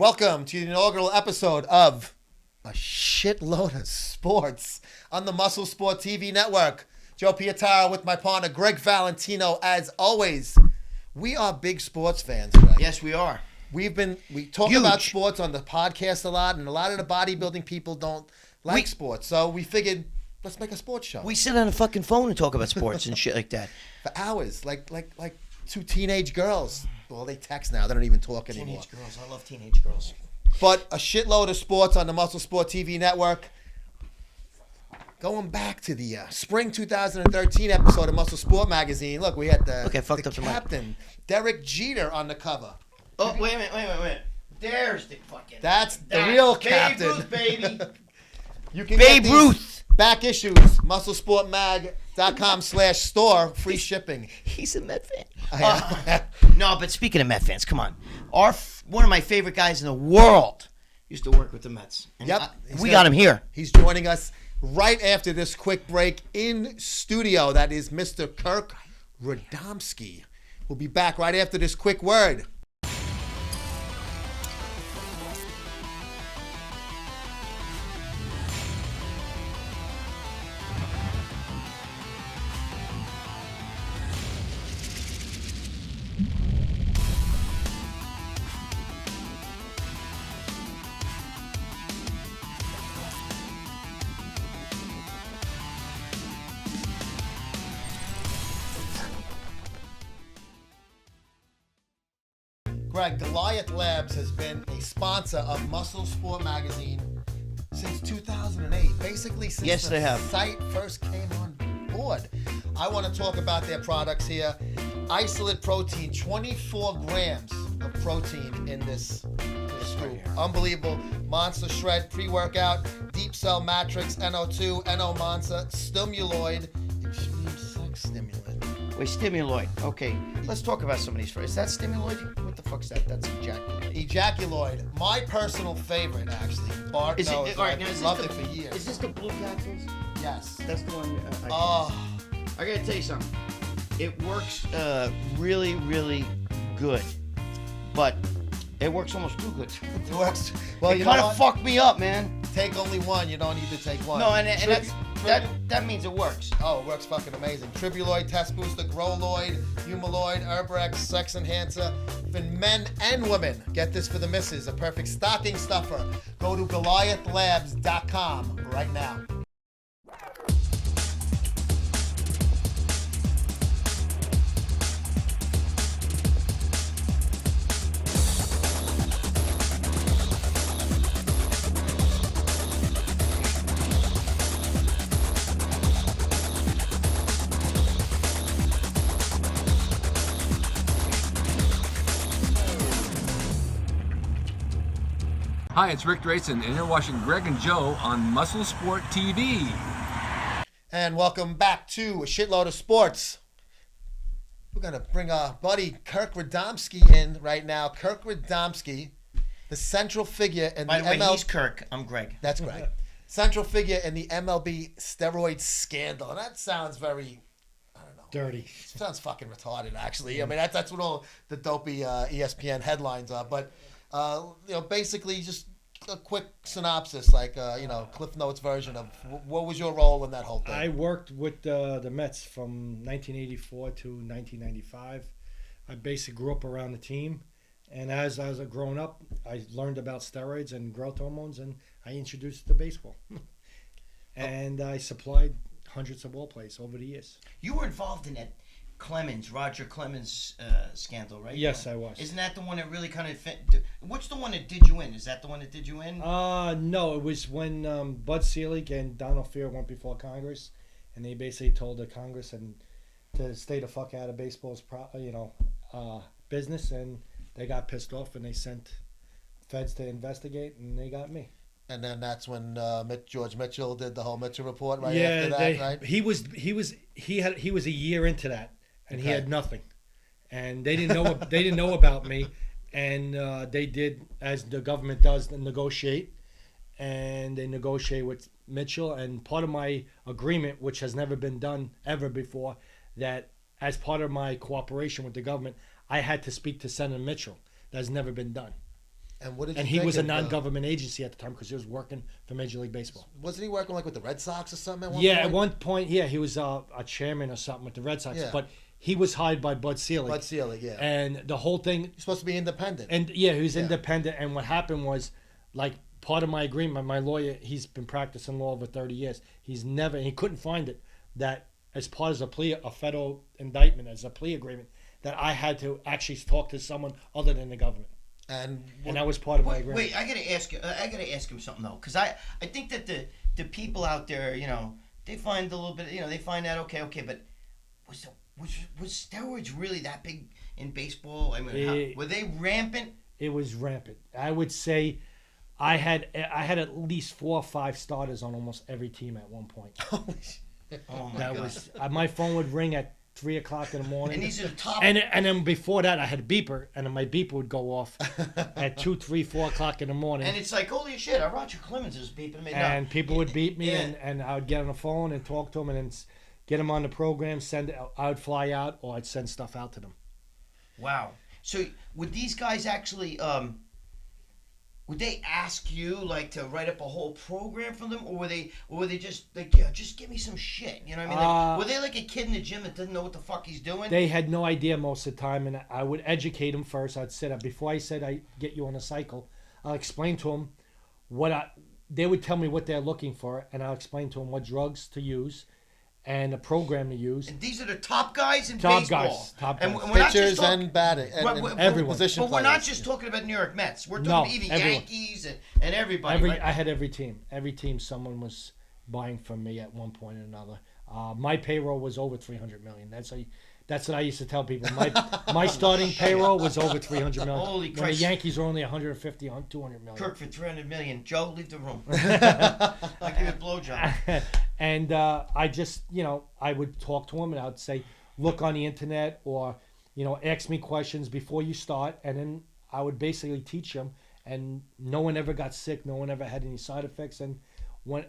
Welcome to the inaugural episode of A Shitload of Sports on the MuscleSport TV network. Joe Pietaro with my partner Gregg Valentino. As always, we are big sports fans, Greg. Yes, we are. We talk about sports on the podcast a lot, and a lot of the bodybuilding people don't like sports. So we figured, let's make a sports show. We sit on the fucking phone and talk about sports and shit like that. For hours, like two teenage girls. Well, they text now. They don't even talk anymore. Teenage girls. I love teenage girls. But a shitload of sports on the MuscleSport TV network. Going back to the spring 2013 episode of MuscleSport magazine. Look, we had the captain, Derek Jeter, on the cover. Oh, wait a minute. There's the fucking... That's the real captain. Babe Ruth, baby. You can Babe get Ruth. Back issues, musclesportmag.com/store, free shipping. He's a Met fan. No, but speaking of Met fans, come on. One of my favorite guys in the world used to work with the Mets. And we got him here. He's joining us right after this quick break in studio. That is Mr. Kirk Radomski. We'll be back right after this quick word. Greg, Goliath Labs has been a sponsor of MuscleSport magazine since 2008. Basically, since the site first came on board. I want to talk about their products here. Isolate protein, 24 grams of protein in this scoop. Unbelievable. Monster Shred pre-workout, Deep Cell Matrix, NO2, NO Monster, Stimuloid, Extreme Sex Stimulant. Wait, Stimuloid. Okay, let's talk about some of these first. Is that Stimuloid? What the fuck's that? That's Ejaculoid. Ejaculoid. My personal favorite, actually. Bart knows. I've loved it for years. Is this the blue capsules? Yes. That's the one. I gotta tell you something. It works really, really good, but it works almost too good. It works. Well, it kind of fucked me up, man. Take only one. You don't need to take one. No, and that means it works. Oh, it works fucking amazing. Tribuloid, Test Booster, Growloid, Humaloid, Herbex, Sex Enhancer for men and women. Get this for the missus, a perfect stocking stuffer. Go to GoliathLabs.com right now. Hi, it's Rick Drayson, and you're watching Greg and Joe on MuscleSport TV. And welcome back to A Shitload of Sports. We're going to bring our buddy Kirk Radomski in right now. Kirk Radomski, the central figure in By the the way, MLB. he's Kirk. I'm Greg. That's Greg. Central figure in the MLB steroid scandal. And that sounds very... dirty. Sounds fucking retarded, actually. I mean, that's what all the dopey ESPN headlines are. But, basically just a quick synopsis, Cliff Notes version of what was your role in that whole thing? I worked with the Mets from 1984 to 1995. I basically grew up around the team. And as I was growing up, I learned about steroids and growth hormones, and I introduced it to baseball. And I supplied hundreds of ball plays over the years. You were involved in that Roger Clemens scandal, right? Yes, I was. Isn't that the one that really kind of what's the one that did you in? Is that the one that did you in? No, it was when Bud Selig and Donald Fehr went before Congress, and they basically told the Congress to stay the fuck out of baseball's business, and they got pissed off and they sent feds to investigate, and they got me. And then that's when George Mitchell did the whole Mitchell report after that, right? He was a year into that, and he had nothing, and they didn't know about me, and they did, as the government does, negotiate, and they negotiate with Mitchell. And part of my agreement, which has never been done ever before, that as part of my cooperation with the government, I had to speak to Senator Mitchell. That's never been done. And what did you And he think was a of, non-government agency at the time because he was working for Major League Baseball. Wasn't he working like with the Red Sox or something at one Yeah, point? at one point, yeah, he was a chairman or something with the Red Sox. Yeah. But he was hired by Bud Selig. Bud Selig, yeah. And the whole thing... He's supposed to be independent. And, yeah, he was independent. And what happened was, like, part of my agreement, my lawyer, he's been practicing law over 30 years. He couldn't find it, that as part of a federal indictment, as a plea agreement, that I had to actually talk to someone other than the government. And that was part of my agreement. Wait, I gotta ask you. I gotta ask him something though, because I think that the people out there, they find a little bit, they find out okay, but was steroids really that big in baseball? I mean, were they rampant? It was rampant. I would say, I had at least 4 or 5 starters on almost every team at one point. Holy shit. Oh my God. My phone would ring at 3 o'clock in the morning. And these are the top. And then before that, I had a beeper, and then my beeper would go off at 2, 3, 4 o'clock in the morning. And it's like, holy shit, Roger Clemens is beeping me. And people would beat me, and I would get on the phone and talk to them, and then get them on the program. I would fly out, or I'd send stuff out to them. Wow. So would these guys actually? Would they ask you like to write up a whole program for them, or were they just like, yeah, just give me some shit? You know what I mean? Like, were they like a kid in the gym that doesn't know what the fuck he's doing? They had no idea most of the time, and I would educate them first. I'd sit up before I said I get you on a cycle. I'll explain to them they would tell me what they're looking for, and I'll explain to them what drugs to use and the program to use. And these are the top guys in Top baseball. guys. And we're not just Pitchers talking, and batting. And everyone. Position but we're not players. just talking about New York Mets. We're talking about even everyone. Yankees and everybody. Right? I had every team. Every team someone was buying from me at one point or another. My payroll was over $300 million. That's what I used to tell people. My starting payroll was over $300 million. Holy when Christ. the Yankees were only 150, $200 million. Kirk for $300 million. Joe, leave the room. I'll give you a blowjob. And I just, I would talk to them, and I would say, look on the internet, or, ask me questions before you start. And then I would basically teach them. And no one ever got sick. No one ever had any side effects. And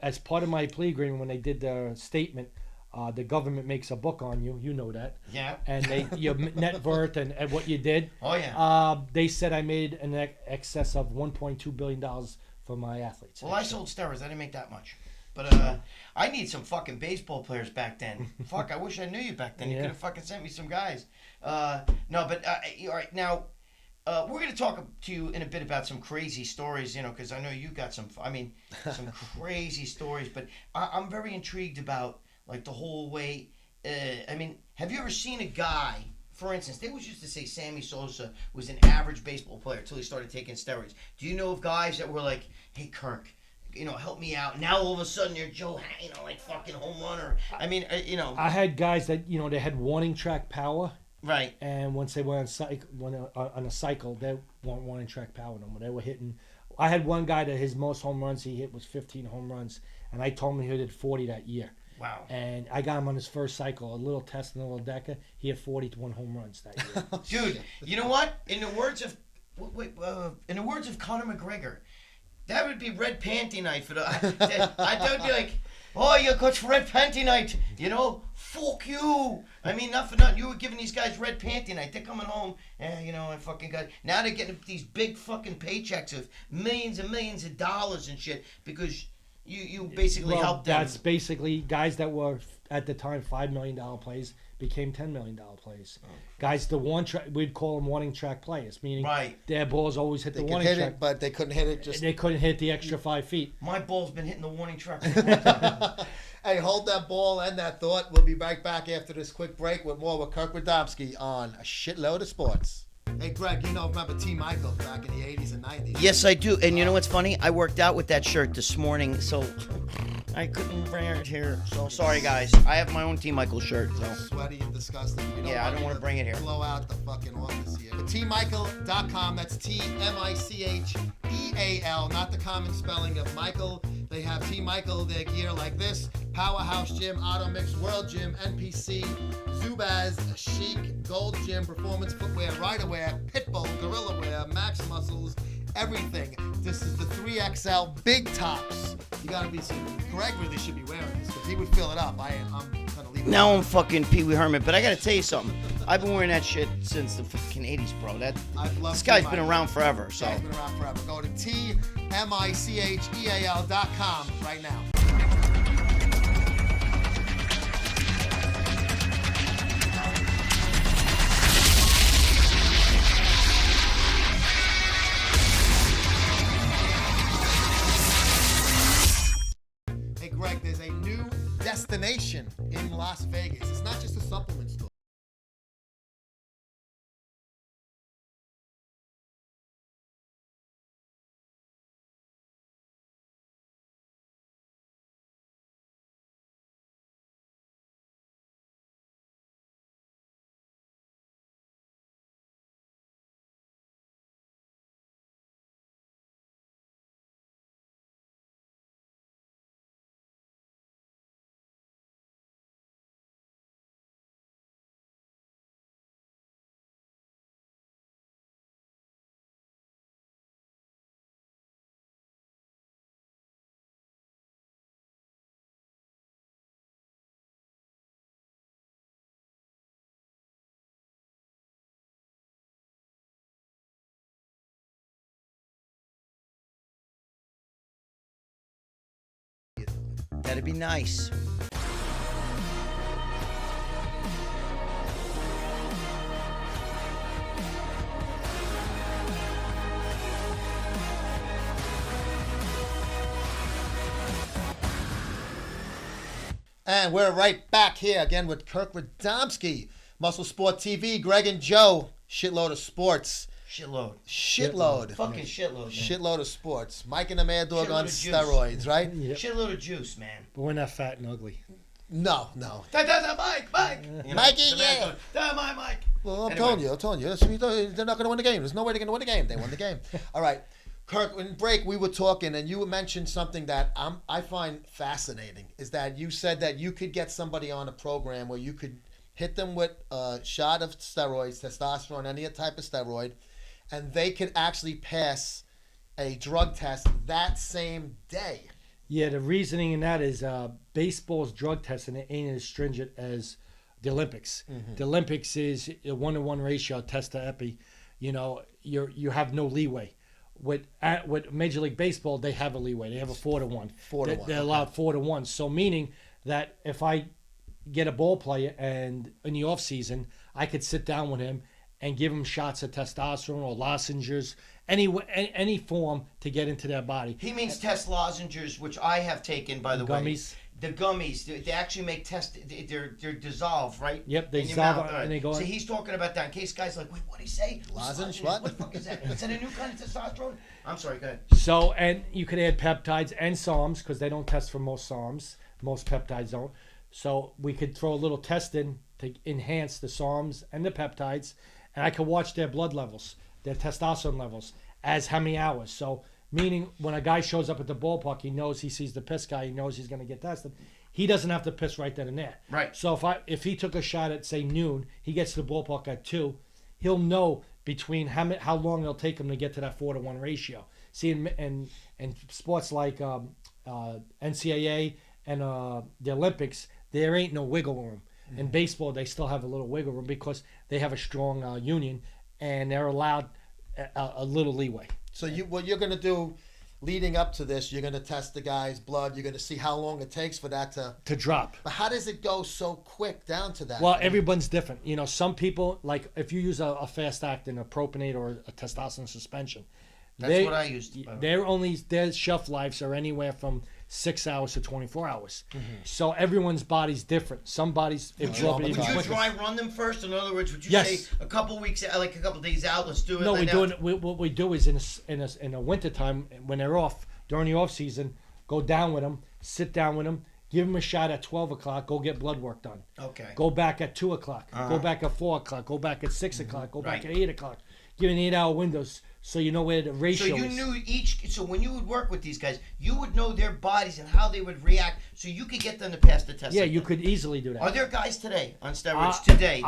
as part of my plea agreement, when they did the statement, the government makes a book on you. You know that. Yeah. And your net worth and what you did. Oh, yeah. They said I made an excess of $1.2 billion for my athletes. Well, I sold steroids. I didn't make that much. But I need some fucking baseball players back then. Fuck, I wish I knew you back then. You could have fucking sent me some guys. No, but all right, now we're going to talk to you in a bit about some crazy stories, because I know you got some crazy stories. But I'm very intrigued about, like, the whole way. Have you ever seen a guy, for instance, they always used to say Sammy Sosa was an average baseball player until he started taking steroids. Do you know of guys that were like, hey, Kirk, help me out. Now all of a sudden you're Joe, like fucking home runner. I had guys that, they had warning track power. Right. And once they were on a cycle, they weren't warning track power no more. They were hitting. I had one guy that his most home runs he hit was 15 home runs, and I told him he did 40 that year. Wow. And I got him on his first cycle, a little test and a little decker. He had 41 home runs that year. Dude, you know what? In the words of Conor McGregor, that would be red panty night for the. I would be like, oh, you got red panty night. Fuck you. I mean, not for nothing. You were giving these guys red panty night. They're coming home, and fucking got. Now they're getting these big fucking paychecks of millions and millions of dollars and shit because you basically helped them. That's basically guys that were at the time $5 million plays became $10 million plays. Oh. Guys, we'd call them warning track players, meaning their balls always hit the warning track. They could hit it, but they couldn't hit it. They couldn't hit the extra 5 feet. My ball's been hitting the warning track. Hey, hold that ball and that thought. We'll be right back after this quick break with more with Kirk Radomski on A Shitload of Sports. Hey, Greg, remember T. Michael back in the 80s and 90s? Yes, I do. And you know what's funny? I worked out with that shirt this morning, so I couldn't wear it here. So sorry, guys. I have my own T. Michael shirt. So sweaty and disgusting. I don't want to bring it here. Blow out the fucking office here. TMichael.com. That's TMicheal, not the common spelling of Michael. They have T. Michael, their gear like this: Powerhouse Gym, Auto Mix, World Gym, NPC, Zubaz, Chic, Gold Gym, Performance Footwear, Rider Wear, Pitbull, Gorilla Wear, Max Muscles, everything. This is the 3XL big tops. You gotta be. Greg really should be wearing this because he would fill it up. I'm gonna leave Now I'm fucking Pee Wee Herman. But I gotta tell you something. I've been wearing that shit since the fucking 80s, bro. This guy's been around forever. So. This guy's been around forever. Go to tmicheal.com right now. Hey, Greg, there's a new destination in Las Vegas. It's not just a supplement store. That'd be nice. And we're right back here again with Kirk Radomski, MuscleSport TV, Greg and Joe, shitload of sports. Shitload. Fucking shitload, man. Shitload of sports. Mike and the Mad Dog Shitload on of juice. steroids, right? Yep. Shitload of juice, man. But we're not fat and ugly. No. Mike. You know, Mikey, the yeah. man going, Mike. Well, I'm Anyway. telling you. They're not going to win the game. There's no way they're going to win the game. They won the game. All right. Kirk, in break, we were talking, and you mentioned something that I find fascinating, is that you said that you could get somebody on a program where you could hit them with a shot of steroids, testosterone, any type of steroid, and they could actually pass a drug test that same day. Yeah, the reasoning in that is baseball's drug testing ain't as stringent as the Olympics. Mm-hmm. The Olympics is a 1-to-1 ratio test to epi. You know, you have no leeway. With Major League Baseball, they have a leeway. They have a 4-to-1. 4-to-1. They're allowed 4-to-1. So meaning that if I get a ball player and in the off season, I could sit down with him and give him shots of testosterone or lozenges, any form to get into their body. He means test lozenges, which I have taken, by the way. Gummies. The gummies, they actually make they're dissolved, right? Yep, they in your dissolve mouth. and they go So in. he's talking about that in case guys are like, wait, what'd he say? Lozenge? What the fuck is that? Is that a new kind of testosterone? I'm sorry, go ahead. So, and you could add peptides and SARMs because they don't test for most SARMs. Most peptides don't. So we could throw a little test in to enhance the SARMs and the peptides, and I could watch their blood levels, their testosterone levels, as how many hours. So, meaning when a guy shows up at the ballpark, he knows he sees the piss guy, he knows he's going to get tested. He doesn't have to piss right then and there. Right. So if he took a shot at say noon, he gets to the ballpark at 2, he'll know between how long it'll take him to get to that 4-to-1 ratio. See, in sports like NCAA and the Olympics, there ain't no wiggle room. Mm-hmm. In baseball, they still have a little wiggle room because they have a strong union and they're allowed a little leeway. So what you're going to do leading up to this, you're going to test the guy's blood. You're going to see how long it takes for that to drop. But how does it go so quick down to that? Well, everyone's different. You know, some people, like if you use a fast acting, a propionate or a testosterone suspension. That's what I used. Their shelf lives are anywhere from 6 hours to 24 hours. Mm-hmm. So everyone's body's different. Some bodies absorb it even Would you quicker. dry run them first? In other words, would you Yes. say a couple weeks, like a couple days out, let's do it? No, like what we do is in a winter time when they're off, during the off season, go down with them, sit down with them, give them a shot at 12 o'clock, go get blood work done. Okay. Go back at 2 o'clock, go back at 4 o'clock, go back at 6 o'clock, go back Right. at 8 o'clock. Give an 8-hour windows so you know where the ratio So you is. knew so when you would work with these guys, you would know their bodies and how they would react, so you could get them to pass the test. Yeah, like you that. could easily do that. Are there guys today on steroids today?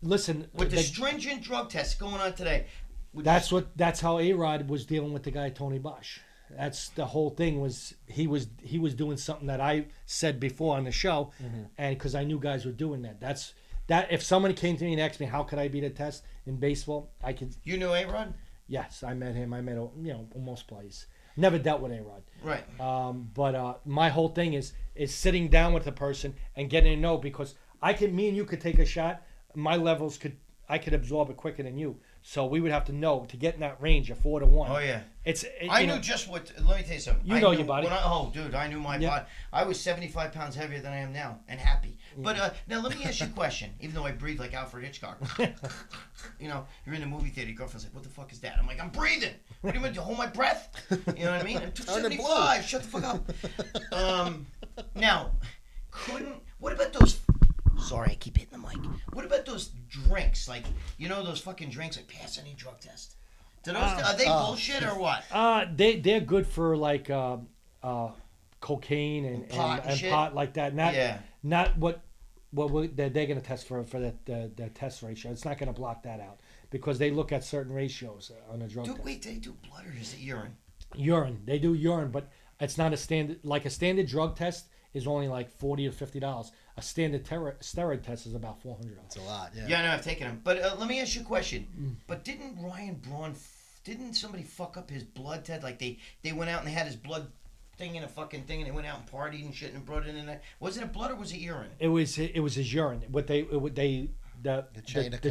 Listen. With the stringent drug tests going on today. That's how A-Rod was dealing with the guy Tony Bosch. That's the whole thing. Was he was doing something that I said before on the show, and because I knew guys were doing that. That's that. If someone came to me and asked me how could I beat a test in baseball, I could. You knew A-Rod? Yes, I met him. I met most players. Never dealt with A-Rod. Right. But my whole thing is sitting down with the person and getting to know, because me and you could take a shot. My levels I could absorb it quicker than you. So we would have to know to get in that range of 4 to 1. Oh yeah. I knew just what. Let me tell you something. You know your body. Dude, I knew my body. I was 75 pounds heavier than I am now, and happy. But now let me ask you a question. Even though I breathe like Alfred Hitchcock, you're in the movie theater. Your girlfriend's like, "What the fuck is that?" I'm like, "I'm breathing. What do you mean? To hold my breath?" You know what I mean? I'm 275. Shut the fuck up. Now, what about those? Sorry, I keep hitting the mic. What about those drinks? Like, those fucking drinks that pass any drug test? Are they bullshit or what? They're good for like cocaine and pot like that. Not what they're going to test for the test ratio. It's not going to block that out because they look at certain ratios on a drug test. Wait, they do blood or is it urine? Urine. They do urine, but it's not a standard. Like a standard drug test is only like $40 to $50. A standard steroid test is about $400. That's a lot. Yeah. Yeah, I know. I've taken them. But let me ask you a question. But didn't Ryan Braun? Didn't somebody fuck up his blood test? Like they went out and they had his blood thing in a fucking thing, and they went out and partied and shit and brought it in there. Was it a blood or was it urine? It was his urine. The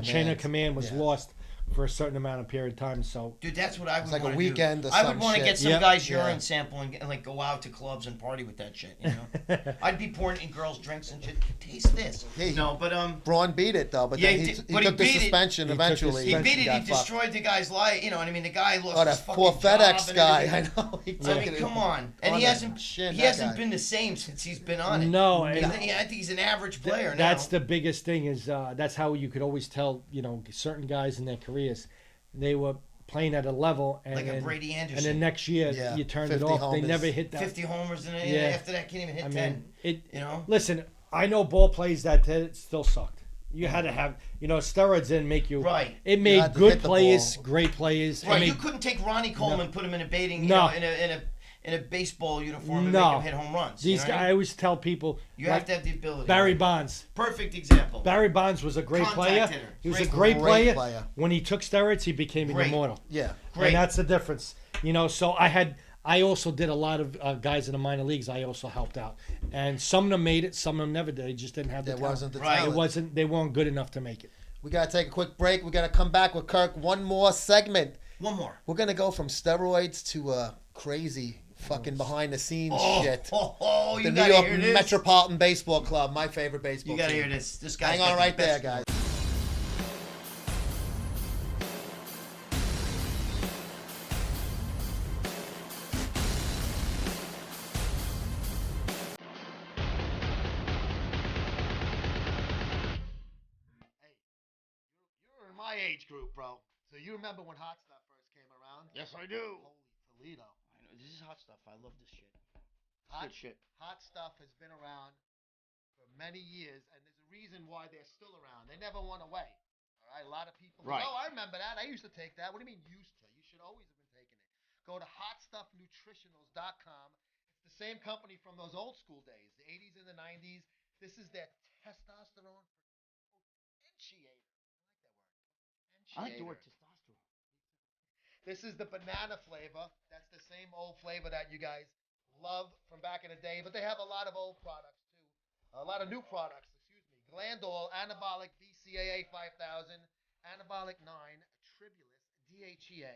chain of command was lost for a certain amount of period of time. So, dude, that's what I would like want a weekend. Do. Or I would want to get some guy's urine sample sample and like go out to clubs and party with that shit. I'd be pouring in girls' drinks and shit. Taste this. Yeah, no, but Braun beat it though. But then he took the suspension eventually. He beat it. He destroyed the guy's life. You know what I mean? The guy lost his that fucking poor FedEx job guy. I know. I mean, come on. And he hasn't been the same since he's been on it. No, I think he's an average player now. That's the biggest thing. Is that's how you could always tell. Certain guys in their careers, they were playing at a level, and like a Brady Anderson. And the next year you turned it off. Homers. They never hit that. 50 homers, and after that can't even hit 10. Listen, I know ball plays that still sucked. You had to have, steroids didn't make you. Right. It made good players, great players. Right. You couldn't take Ronnie Coleman, put him in a baiting, in a baseball uniform and make him hit home runs. These guys, I always tell people. You have to have the ability. Barry Bonds. Perfect example. Barry Bonds was a great player. Hitter. He was a great player. When he took steroids, he became an immortal. Yeah. Great. And that's the difference. So I also did a lot of guys in the minor leagues. I also helped out, and some of them made it, some of them never did. They just didn't have the talent. Wasn't the talent. They weren't good enough to make it. We gotta take a quick break. We gotta come back with Kirk. One more segment. One more. We're gonna go from steroids to crazy fucking behind the scenes shit. You the New York Metropolitan Baseball Club, my favorite baseball. You gotta team. hear this. This guy. Hang on right there, guys. My age group, bro. So you remember when Hot Stuff first came around? Yes, I do. Holy Toledo. I know, this is hot stuff. I love this shit. Hot Good shit. Hot Stuff has been around for many years, and there's a reason why they're still around. They never went away. All right, a lot of people. Right. Oh, I remember that. I used to take that. What do you mean used to? You should always have been taking it. Go to hotstuffnutritionals.com. It's the same company from those old school days, the 80s and the 90s. This is their testosterone potentiator. I like the word testosterone. This is the banana flavor. That's the same old flavor that you guys love from back in the day. But they have a lot of old products, too. A lot of new products, excuse me. Glandol, Anabolic BCAA 5000, Anabolic 9, Tribulus, DHEA,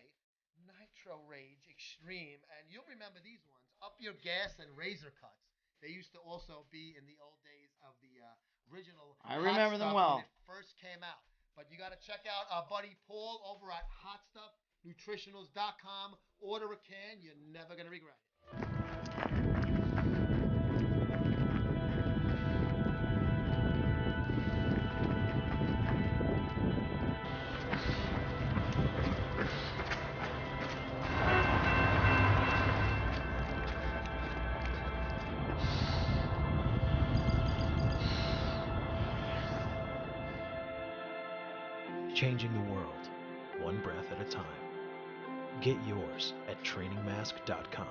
Nitro Rage Extreme. And you'll remember these ones. Up Your Gas and Razor Cuts. They used to also be in the old days of the original. I remember them well. When it first came out. But you got to check out our buddy Paul over at hotstuffnutritionals.com. Order a can. You're never going to regret it. Changing the world, one breath at a time. Get yours at trainingmask.com.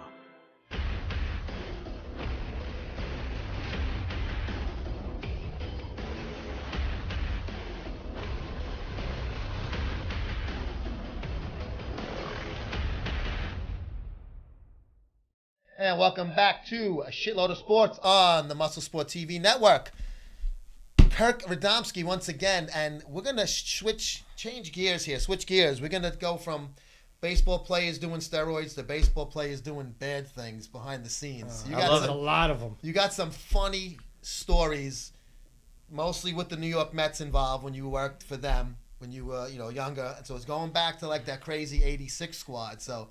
And welcome back to a shitload of sports on the MuscleSport TV network. Kirk Radomski once again, and we're gonna change gears here. Switch gears. We're gonna go from baseball players doing steroids to baseball players doing bad things behind the scenes. I love a lot of them. You got some funny stories, mostly with the New York Mets involved when you worked for them when you were younger. And so it's going back to like that crazy '86 squad. So.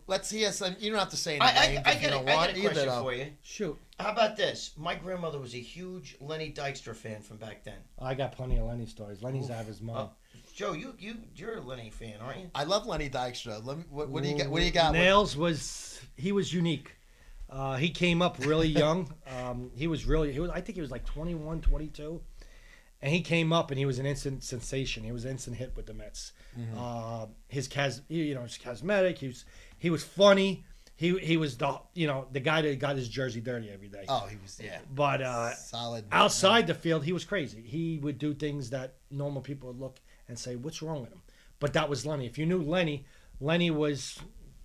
Let's hear some. You don't have to say any names if you don't want I got a either. question Though. for you. Shoot. How about this? My grandmother was a huge Lenny Dykstra fan from back then. I got plenty of Lenny stories. Lenny's out of his mind. Joe, you're a Lenny fan, aren't you? I love Lenny Dykstra. What do you got? What do you got? Nails was unique. He came up really young. He was I think he was like 21, 22. And he came up and he was an instant sensation. He was an instant hit with the Mets. Mm-hmm. His cosmetic. He was funny. He was the guy that got his jersey dirty every day. Oh, he was But solid. Outside the field, he was crazy. He would do things that normal people would look and say, "What's wrong with him?" But that was Lenny. If you knew Lenny was,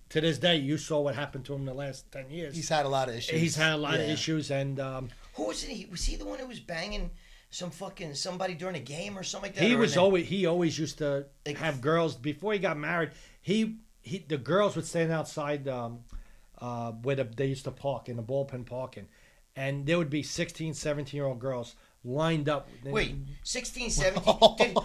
to this day, you saw what happened to him in the last 10 years. He's had a lot of issues. He's had a lot of issues, and who was it? Was he the one who was banging somebody during a game or something like that? He always used to have girls before he got married. The girls would stand outside where they used to park in the ballpen parking, and there would be 16, 17-year-old girls lined up. Wait, 16, 17?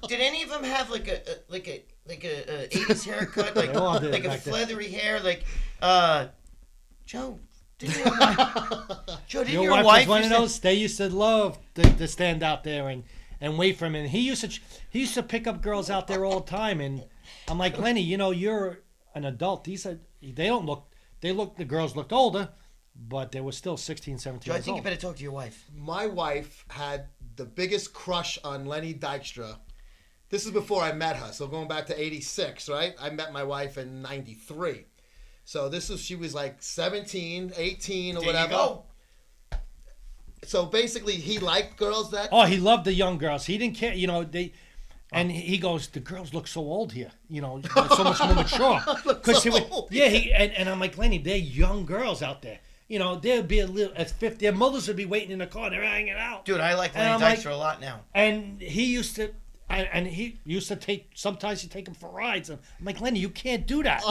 did any of them have like a 80s haircut, like a feathery hair, like Joe? Did your wife was one of those? They used to love to stand out there and wait for him. And he used to pick up girls out there all the time. And I'm like, Lenny, you're an adult. The girls looked older, but they were still 16, 17 Joe, years I think old. you better talk to your wife. My wife had the biggest crush on Lenny Dykstra. This is before I met her, so going back to '86, right? I met my wife in '93. So she was like 17, 18 or whatever. You go. So basically, he liked girls that. Oh, he loved the young girls. He didn't care, And he goes, the girls look so old here, so much more mature. And I'm like, Lenny, they're young girls out there. They'd be a little at 50. Their mothers would be waiting in the car. They're hanging out. Dude, I like Lenny Dykstra a lot now. And he used to. And he used to sometimes he'd take him for rides. And I'm like, Lenny, you can't do that.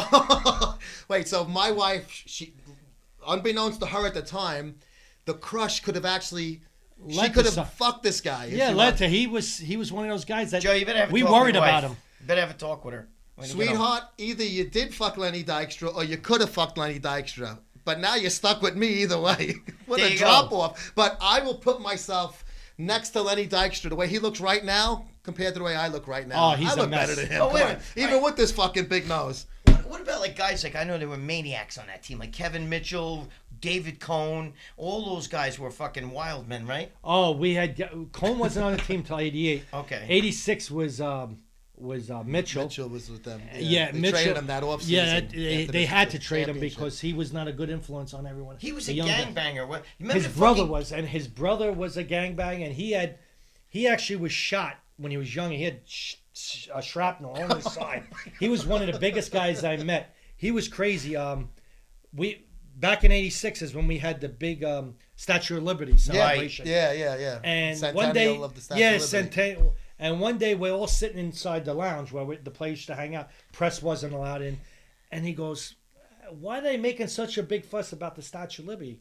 Wait, so my wife, she, unbeknownst to her at the time, the crush could have actually, she could have fucked this guy. Yeah, led to, he was one of those guys that Joe, you better have a we talk worried with your about wife. him. You better have a talk with her. Sweetheart, either you did fuck Lenny Dykstra or you could have fucked Lenny Dykstra. But now you're stuck with me either way. What a drop off. But I will put myself next to Lenny Dykstra, the way he looks right now, compared to the way I look right now. Oh, he's I look a mess. better than him. Oh, wait a minute. Even with this fucking big nose. What about like guys like I know there were maniacs on that team, like Kevin Mitchell, David Cohn, all those guys were fucking wild men, right? Oh, we had Cohn wasn't on the team till '88. Okay. '86 was Mitchell. Mitchell was with them. Yeah, they Mitchell traded him that offseason. Yeah, they had to trade him because he was not a good influence on everyone. He was a gangbanger. His brother was a gangbanger, and he actually was shot when he was young. He had shrapnel on his side. He was one of the biggest guys I met. He was crazy. Back in '86 is when we had the big Statue of Liberty celebration. Yeah. And Centennial one day, of the Statue of Liberty. Centennial. And one day we're all sitting inside the lounge where the place used to hang out. Press wasn't allowed in, and he goes, "Why are they making such a big fuss about the Statue of Liberty?"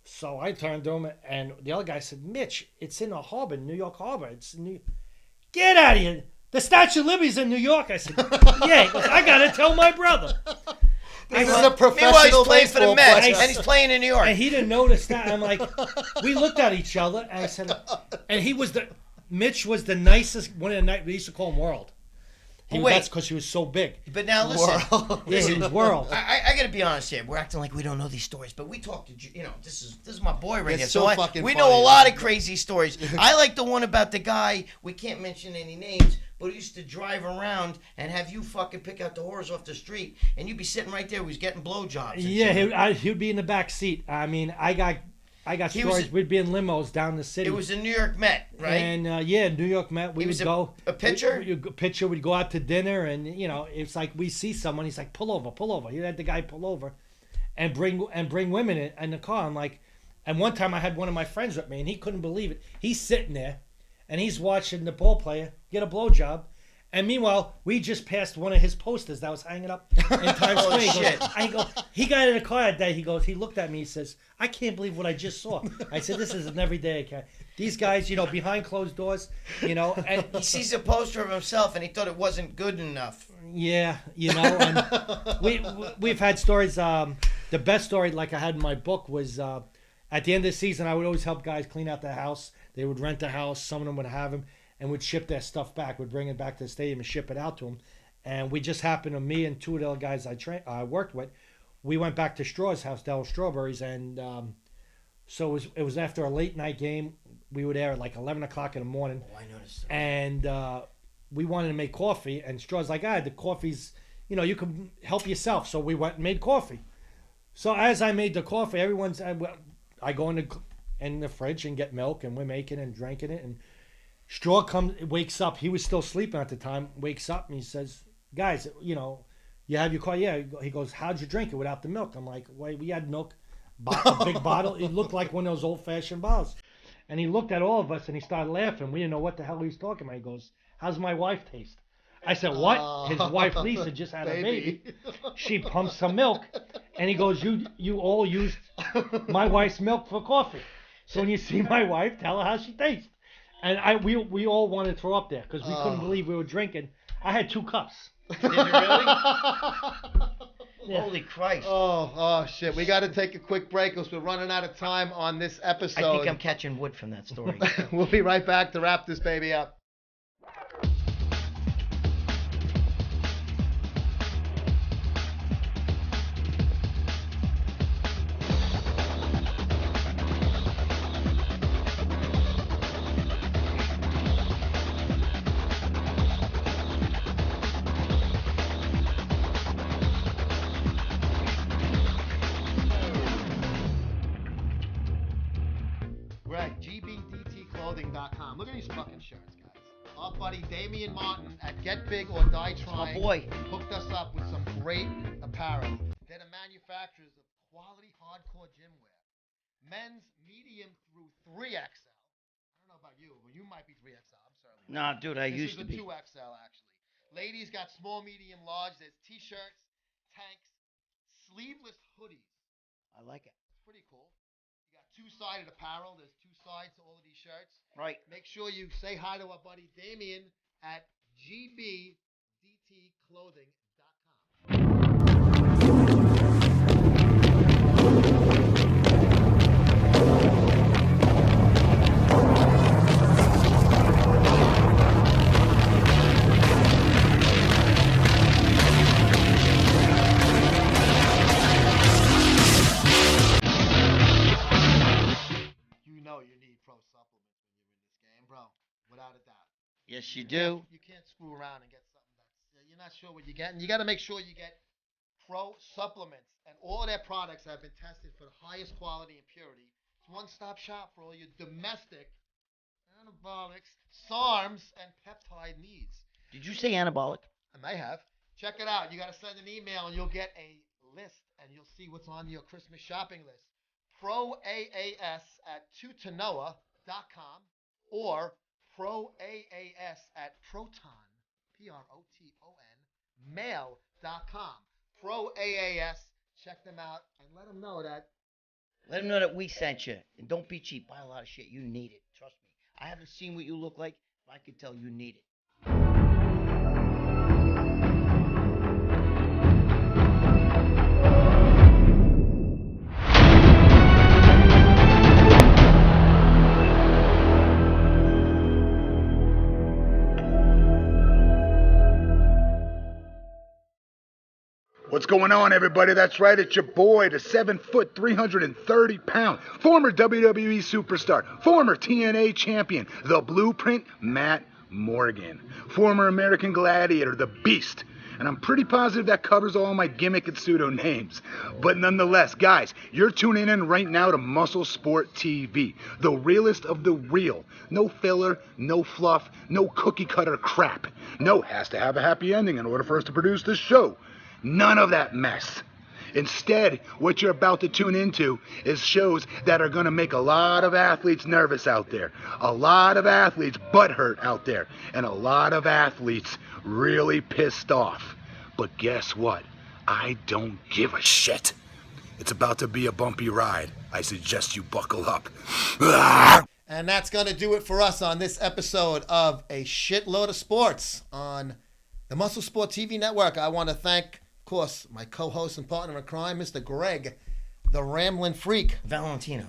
So I turned to him, and the other guy said, "Mitch, it's in the harbor, New York Harbor. Get out of here! The Statue of Liberty's in New York." I said, "Yeah." He goes, "I gotta tell my brother." This is a professional Meanwhile, he's playing for the baseball Mets, player. and he's playing in New York. And he didn't notice that. I'm like, we looked at each other, and I said, and Mitch was the nicest, one of the night. We used to call him World. That's because he was so big. But now listen, Yeah, he was World. I got to be honest here. We're acting like we don't know these stories, but we talked to this is my boy right It's here. so So fucking we funny. know a lot of crazy stories. I like the one about the guy. We can't mention any names, but he used to drive around and have you fucking pick out the whores off the street, and you'd be sitting right there. He was getting blowjobs. Yeah, he'd be in the back seat. I mean, I got stories. We'd be in limos down the city. It was a New York Met, right? And New York Met. We would go. A pitcher? We'd go out to dinner, and it's like we see someone. He's like, pull over. He had the guy pull over, and bring women in the car. I'm like, and one time I had one of my friends with me, and he couldn't believe it. He's sitting there, and he's watching the ball player get a blowjob. And meanwhile, we just passed one of his posters that was hanging up in Times Square. He got in the car that day. He looked at me. He says, I can't believe what I just saw. I said, this is an everyday account. These guys, behind closed doors, and he sees a poster of himself and he thought it wasn't good enough. Yeah, and we've had stories. The best story, like I had in my book, was at the end of the season, I would always help guys clean out their house. They would rent a house. Some of them would have them. And would ship their stuff back, would bring it back to the stadium and ship it out to them. And we just happened to, me and two of the other guys I worked with, we went back to Straw's house, Del Strawberries, and so it was after a late night game. We were there at like 11 o'clock in the morning. Oh, I noticed. And we wanted to make coffee, and Straw's like, the coffee's, you can help yourself. So we went and made coffee. So as I made the coffee, I go in the fridge and get milk, and we're making it and drinking it, and Straw wakes up. He was still sleeping at the time. Wakes up and he says, guys, you have your car? Yeah. He goes, how'd you drink it without the milk? I'm like, wait, we had milk, a big bottle. It looked like one of those old-fashioned bottles. And he looked at all of us and he started laughing. We didn't know what the hell he was talking about. He goes, how's my wife taste? I said, what? His wife, Lisa, just had a baby. She pumped some milk. And he goes, you all used my wife's milk for coffee. So when you see my wife, tell her how she tastes. And we all wanted to throw up there because we couldn't believe we were drinking. I had 2 cups. Did you really? Yeah. Holy Christ. Oh, shit. We got to take a quick break because we're running out of time on this episode. I think I'm catching wood from that story. We'll be right back to wrap this baby up. GBT Look at these fucking shirts, guys. Our buddy Damian Martin at Get Big or Die Trying hooked us up with some great apparel. They're the manufacturers of quality hardcore gym wear. Men's medium through 3XL. I don't know about you, but you might be 3XL. I'm sorry. Nah, dude, I used to be. This is a 2XL, actually. Ladies got small, medium, large. There's t-shirts, tanks, sleeveless hoodies. I like it. It's pretty cool. You got 2-sided apparel. There's 2 sides to all of these shirts. Right. Make sure you say hi to our buddy Damien at GBDTClothing.com. Yes, you do. You can't screw around and get something that's you're not sure what you're getting. You got to make sure you get Pro supplements, and all of their products have been tested for the highest quality and purity. It's one-stop shop for all your domestic anabolics, SARMs, and peptide needs. Did you say anabolic? I may have. Check it out. You got to send an email, and you'll get a list, and you'll see what's on your Christmas shopping list. ProAAS at tutanoa.com or ProAAS at Proton, Proton, mail.com. ProAAS, check them out and let them know that. Let them know that we sent you. And don't be cheap. Buy a lot of shit. You need it. Trust me. I haven't seen what you look like, but I can tell you need it. What's going on, everybody? That's right, it's your boy, the 7-foot, 330-pound, former WWE superstar, former TNA champion, the Blueprint, Matt Morgan, former American Gladiator, the Beast. And I'm pretty positive that covers all my gimmick and pseudo names. But nonetheless, guys, you're tuning in right now to MuscleSport TV, the realest of the real. No filler, no fluff, no cookie cutter crap. No, has to have a happy ending in order for us to produce this show. None of that mess. Instead, what you're about to tune into is shows that are going to make a lot of athletes nervous out there, a lot of athletes butthurt out there, and a lot of athletes really pissed off. But guess what? I don't give a shit. It's about to be a bumpy ride. I suggest you buckle up. And that's going to do it for us on this episode of A Shitload of Sports on the MuscleSport TV network. I want to thank, of course, my co-host and partner in crime, Mr. Gregg, the Ramblin' Freak. Valentino.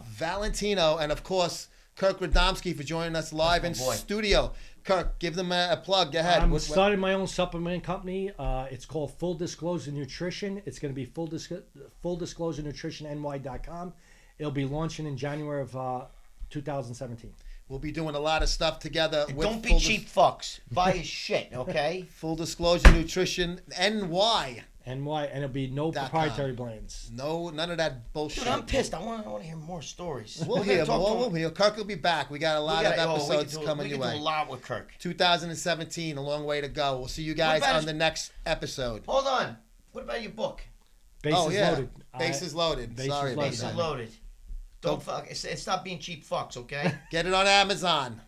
And, of course, Kirk Radomski for joining us live in studio. Kirk, give them a plug. Go ahead. I'm starting my own supplement company. It's called Full Disclosure Nutrition. It's going to be Full Disclosure NutritionNY.com. It'll be launching in January of 2017. We'll be doing a lot of stuff together. And don't be cheap fucks. Buy his shit, okay? Full Disclosure Nutrition NY. And it'll be no proprietary blends. No, none of that bullshit. Dude, I'm pissed. I want to hear more stories. We'll hear more. We'll hear. Kirk will be back. We got a lot of episodes coming your way. We can do a lot with Kirk. 2017, a long way to go. We'll see you guys on the next episode. Hold on. What about your book? Loaded. Bases loaded. Sorry about that. Bases loaded. Don't fuck. Stop being cheap fucks, okay? Get it on Amazon.